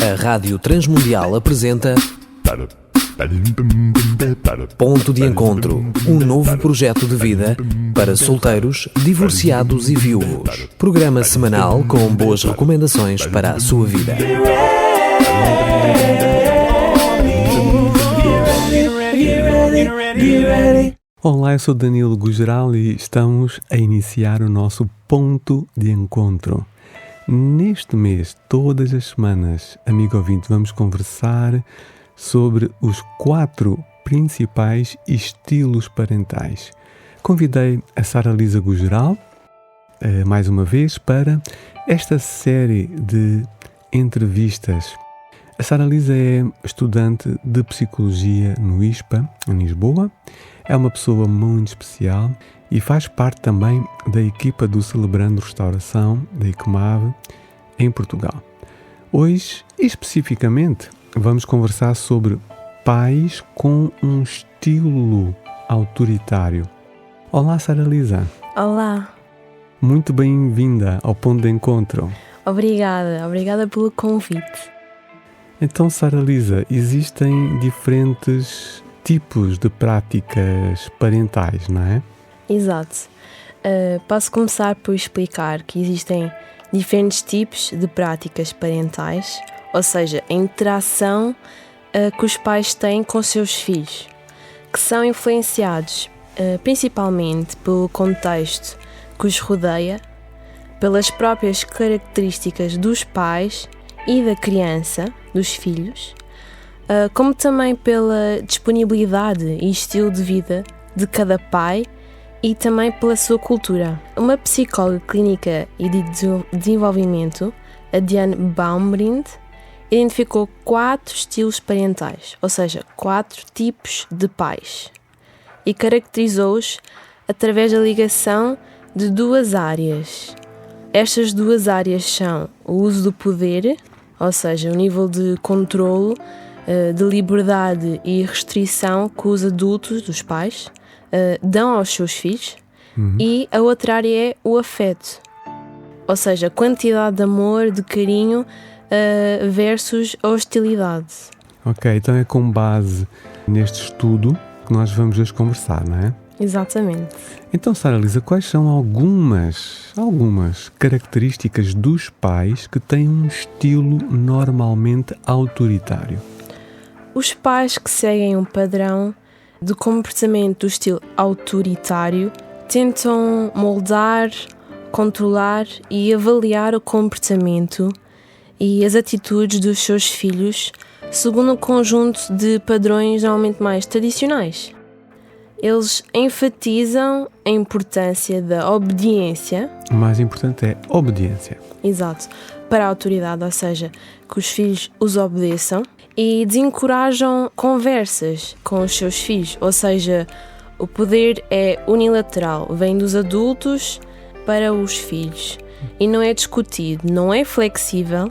A Rádio Transmundial apresenta Ponto de Encontro, um novo projeto de vida para solteiros, divorciados e viúvos. Programa semanal com boas recomendações para a sua vida. Olá, eu sou Danilo Gugeral e estamos a iniciar o nosso Ponto de Encontro. Neste mês, todas as semanas, amigo ouvinte, vamos conversar sobre os 4 principais estilos parentais. Convidei a Sara Lisa Gugeral, mais uma vez, para esta série de entrevistas. A Sara Lisa é estudante de Psicologia no ISPA, em Lisboa. É uma pessoa muito especial e faz parte também da equipa do Celebrando Restauração, da ICMAV, em Portugal. Hoje, especificamente, vamos conversar sobre pais com um estilo autoritário. Olá, Sara Lisa. Olá. Muito bem-vinda ao Ponto de Encontro. Obrigada pelo convite. Então, Sara Lisa, existem diferentes tipos de práticas parentais, não é? Exato. Posso começar por explicar que existem diferentes tipos de práticas parentais, ou seja, a interação que os pais têm com seus filhos, que são influenciados principalmente pelo contexto que os rodeia, pelas próprias características dos pais e da criança, dos filhos, como também pela disponibilidade e estilo de vida de cada pai e também pela sua cultura. Uma psicóloga clínica e de desenvolvimento, a Diane Baumrind, identificou 4 estilos parentais, ou seja, 4 tipos de pais, e caracterizou-os através da ligação de 2 áreas. Estas 2 áreas são o uso do poder, ou seja, o nível de controlo, de liberdade e restrição que os adultos, dos pais, dão aos seus filhos, e a outra área é o afeto, ou seja, a quantidade de amor, de carinho versus a hostilidade. Ok, então é com base neste estudo que nós vamos hoje conversar, não é? Exatamente. Então, Sara Lisa, quais são algumas características dos pais que têm um estilo normalmente autoritário? Os pais que seguem um padrão de comportamento do estilo autoritário tentam moldar, controlar e avaliar o comportamento e as atitudes dos seus filhos segundo um conjunto de padrões normalmente mais tradicionais. Eles enfatizam a importância da obediência. O mais importante é obediência. Exato. Para a autoridade, ou seja, que os filhos os obedeçam, e desencorajam conversas com os seus filhos, ou seja, o poder é unilateral, vem dos adultos para os filhos e não é discutido, não é flexível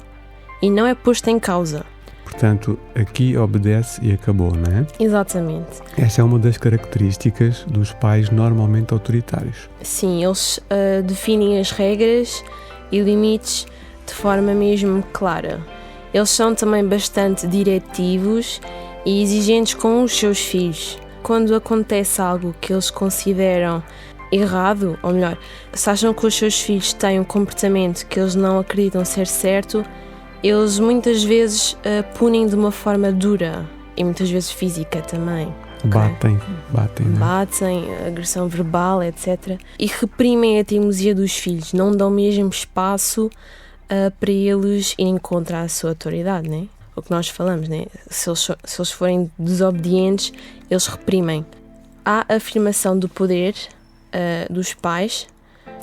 e não é posto em causa. Portanto, aqui obedece e acabou, não é? Exatamente. Essa é uma das características dos pais normalmente autoritários. Sim, eles definem as regras e limites de forma mesmo clara. Eles são também bastante diretivos e exigentes com os seus filhos. Quando acontece algo que eles consideram errado, ou melhor, se acham que os seus filhos têm um comportamento que eles não acreditam ser certo, eles muitas vezes punem de uma forma dura e muitas vezes física também. Batem, né? Batem, agressão verbal, etc. E reprimem a teimosia dos filhos, não dão mesmo espaço para eles irem contra a sua autoridade, né? O que nós falamos, né? Se eles forem desobedientes, eles reprimem. Há a afirmação do poder dos pais.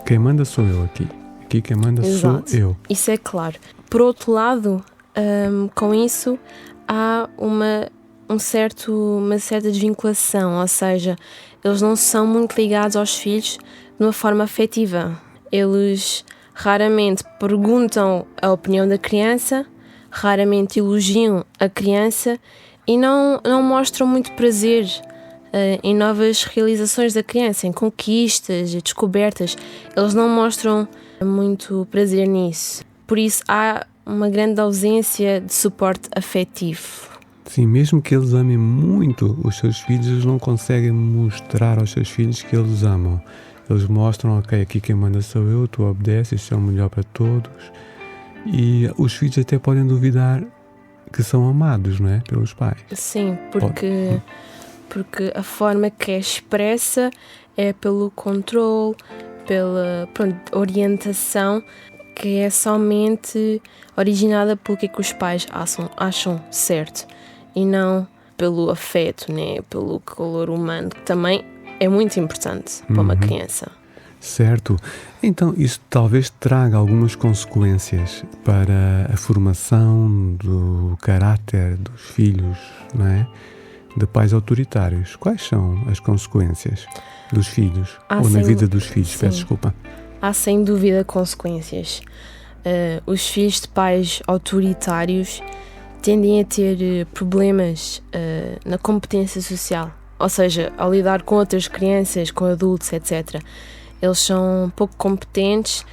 Quem manda sou eu aqui. Aqui quem manda Exato. Sou eu. Isso é claro. Por outro lado, com isso, há uma certa desvinculação, ou seja, eles não são muito ligados aos filhos de uma forma afetiva. Eles raramente perguntam a opinião da criança, raramente elogiam a criança e não mostram muito prazer em novas realizações da criança, em conquistas e descobertas. Eles não mostram muito prazer nisso. Por isso há uma grande ausência de suporte afetivo. Sim, mesmo que eles amem muito os seus filhos, eles não conseguem mostrar aos seus filhos que eles amam. Eles mostram, ok, aqui quem manda sou eu, tu obedeces, isso é o melhor para todos. E os filhos até podem duvidar que são amados, não é? Pelos pais. Sim, porque a forma que é expressa é pelo controle, pela orientação, que é somente originada pelo que os pais acham certo e não pelo afeto, né? Pelo calor humano, que também é muito importante para uma criança. Certo. Então, isso talvez traga algumas consequências para a formação do caráter dos filhos, não é? De pais autoritários. Quais são as consequências dos filhos? Ou na vida dos filhos, sim. peço desculpa. Há sem dúvida consequências. Os filhos de pais autoritários tendem a ter problemas na competência social. Ou seja, ao lidar com outras crianças, com adultos, etc. Eles são pouco competentes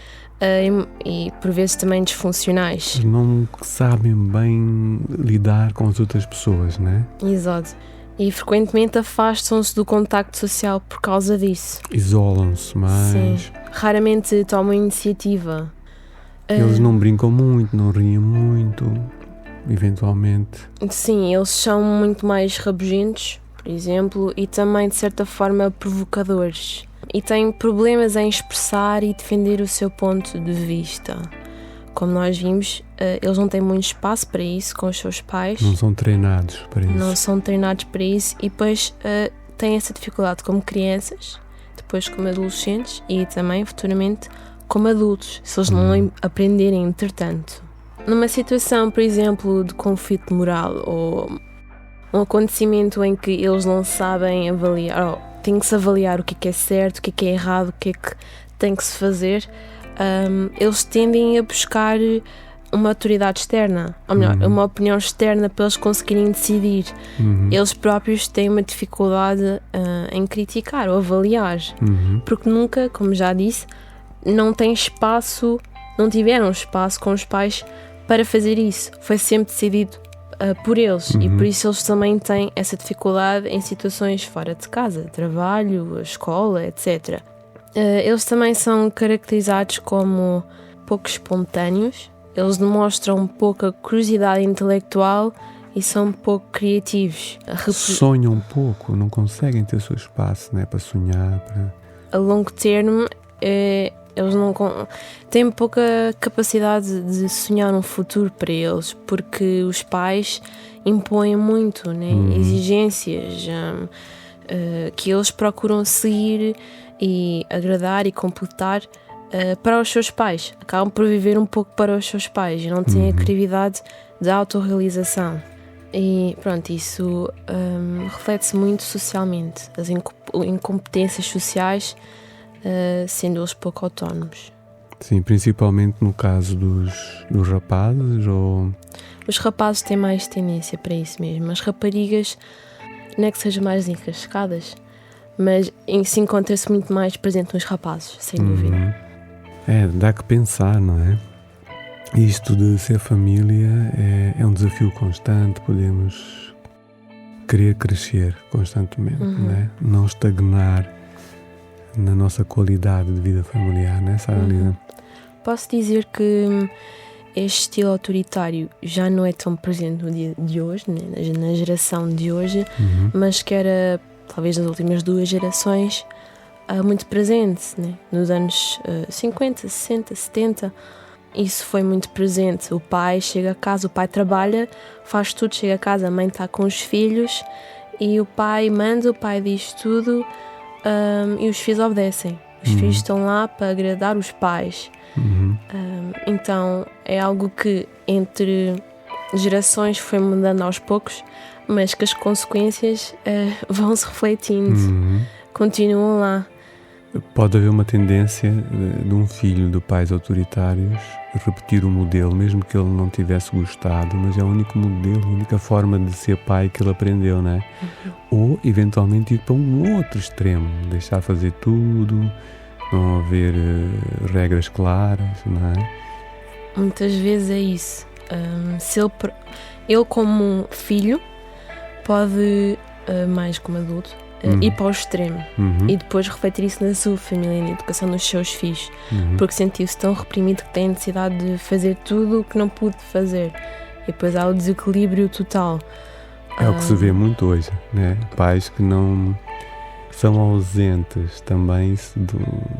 e por vezes também disfuncionais. Eles não sabem bem lidar com as outras pessoas, não é? Exato. E frequentemente afastam-se do contacto social por causa disso. Isolam-se mais. Sim. Raramente tomam iniciativa. Eles não brincam muito, não riem muito, eventualmente. Sim, eles são muito mais rabugentos, por exemplo, e também de certa forma provocadores. E têm problemas em expressar e defender o seu ponto de vista. Como nós vimos, eles não têm muito espaço para isso com os seus pais. Não são treinados para isso. Não são treinados para isso e depois têm essa dificuldade como crianças, depois como adolescentes e também futuramente como adultos, se eles não aprenderem entretanto. Numa situação, por exemplo, de conflito moral ou um acontecimento em que eles não sabem avaliar, tem que se avaliar o que é certo, o que é errado, o que é que tem que se fazer, eles tendem a buscar uma autoridade externa, ou melhor, uma opinião externa para eles conseguirem decidir. Eles próprios têm uma dificuldade em criticar ou avaliar, porque nunca, como já disse, não tiveram espaço com os pais para fazer isso. Foi sempre decidido por eles e por isso eles também têm essa dificuldade em situações fora de casa, trabalho, escola, etc. Eles também são caracterizados como pouco espontâneos, eles demonstram pouca curiosidade intelectual e são pouco criativos. Sonham pouco, não conseguem ter o seu espaço, né, para sonhar. A longo termo, eles não têm pouca capacidade de sonhar um futuro para eles, porque os pais impõem muito, né? Exigências que eles procuram seguir e agradar e completar para os seus pais. Acabam por viver um pouco para os seus pais e não têm a criatividade da autorrealização. E pronto, isso reflete-se muito socialmente. As incompetências sociais, sendo eles pouco autónomos. Sim, principalmente no caso dos rapazes ou... Os rapazes têm mais tendência para isso mesmo. As raparigas não é que sejam mais encascadas, mas se encontra-se muito mais presente nos rapazes, sem dúvida. Dá que pensar, não é? Isto de ser família é um desafio constante, podemos querer crescer constantemente, não é? Não estagnar na nossa qualidade de vida familiar, não é, Saralina? Posso dizer que este estilo autoritário já não é tão presente no dia de hoje, né? Na geração de hoje, mas que era, talvez nas últimas 2 gerações, muito presente, né? Nos anos 50, 60, 70. Isso foi muito presente. O pai chega a casa, o pai trabalha, faz tudo, chega a casa, a mãe está com os filhos e o pai manda, o pai diz tudo. E os filhos obedecem. Os filhos estão lá para agradar os pais. Então é algo que entre gerações foi mudando aos poucos, mas que as consequências vão se refletindo, continuam lá. Pode haver uma tendência de um filho de pais autoritários repetir o modelo, mesmo que ele não tivesse gostado, mas é o único modelo, a única forma de ser pai que ele aprendeu, não é? Ou, eventualmente, ir para um outro extremo, deixar fazer tudo, não haver regras claras, não é? Muitas vezes é isso. Se ele como filho pode, mais como adulto, ir para o extremo e depois refletir isso na sua família, na educação dos seus filhos, porque sentiu-se tão reprimido que tem necessidade de fazer tudo o que não pôde fazer, e depois há o desequilíbrio total. É o que se vê muito hoje, né? Pais que não são ausentes também,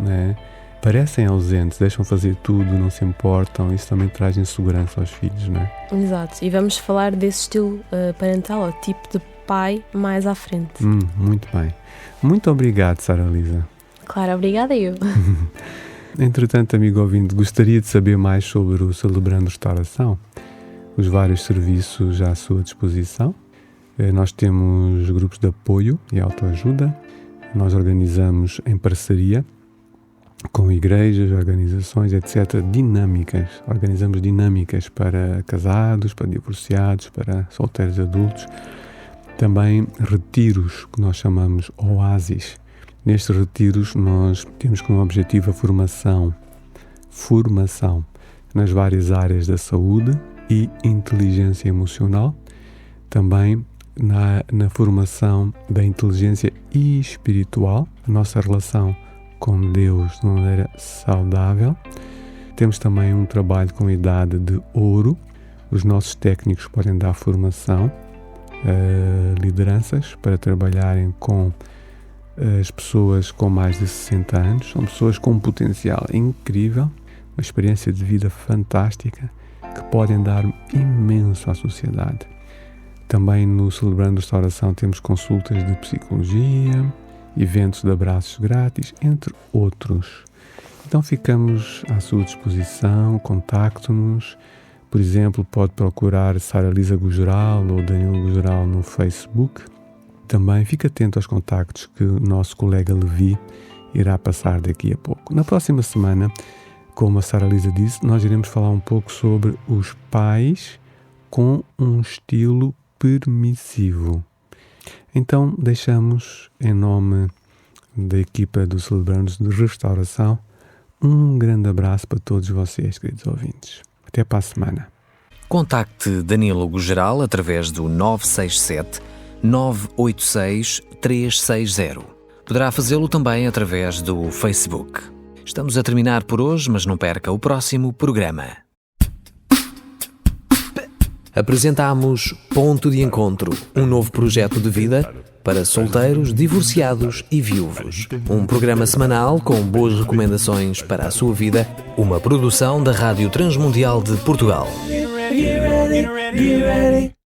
né? Parecem ausentes, deixam fazer tudo, não se importam. Isso também traz insegurança aos filhos, né? Exato, e vamos falar desse estilo parental, ou tipo de pai, mais à frente. Muito bem. Muito obrigado, Sara Lisa. Claro, obrigada eu. Entretanto, amigo ouvinte, gostaria de saber mais sobre o Celebrando Restauração, os vários serviços à sua disposição. Nós temos grupos de apoio e autoajuda. Nós organizamos em parceria com igrejas, organizações, etc., organizamos dinâmicas para casados, para divorciados, para solteiros adultos. Também retiros, que nós chamamos oásis. Nestes retiros nós temos como objetivo a formação nas várias áreas da saúde e inteligência emocional. Também na formação da inteligência espiritual, a nossa relação com Deus de uma maneira saudável. Temos também um trabalho com idade de ouro. Os nossos técnicos podem dar formação a lideranças para trabalharem com as pessoas com mais de 60 anos. São pessoas com um potencial incrível, uma experiência de vida fantástica, que podem dar imenso à sociedade. Também no Celebrando Restauração temos consultas de psicologia, eventos de abraços grátis, entre outros. Então ficamos à sua disposição, contacte-nos. Por exemplo, pode procurar Sara Lisa Gugeral ou Danilo Gugeral no Facebook. Também fique atento aos contactos que o nosso colega Levi irá passar daqui a pouco. Na próxima semana, como a Sara Lisa disse, nós iremos falar um pouco sobre os pais com um estilo permissivo. Então, deixamos, em nome da equipa do Celebrando de Restauração, um grande abraço para todos vocês, queridos ouvintes. Até para a semana. Contacte Danilo Gugeral através do 967-986-360. Poderá fazê-lo também através do Facebook. Estamos a terminar por hoje, mas não perca o próximo programa. Apresentámos Ponto de Encontro, um novo projeto de vida para solteiros, divorciados e viúvos. Um programa semanal com boas recomendações para a sua vida, uma produção da Rádio Transmundial de Portugal.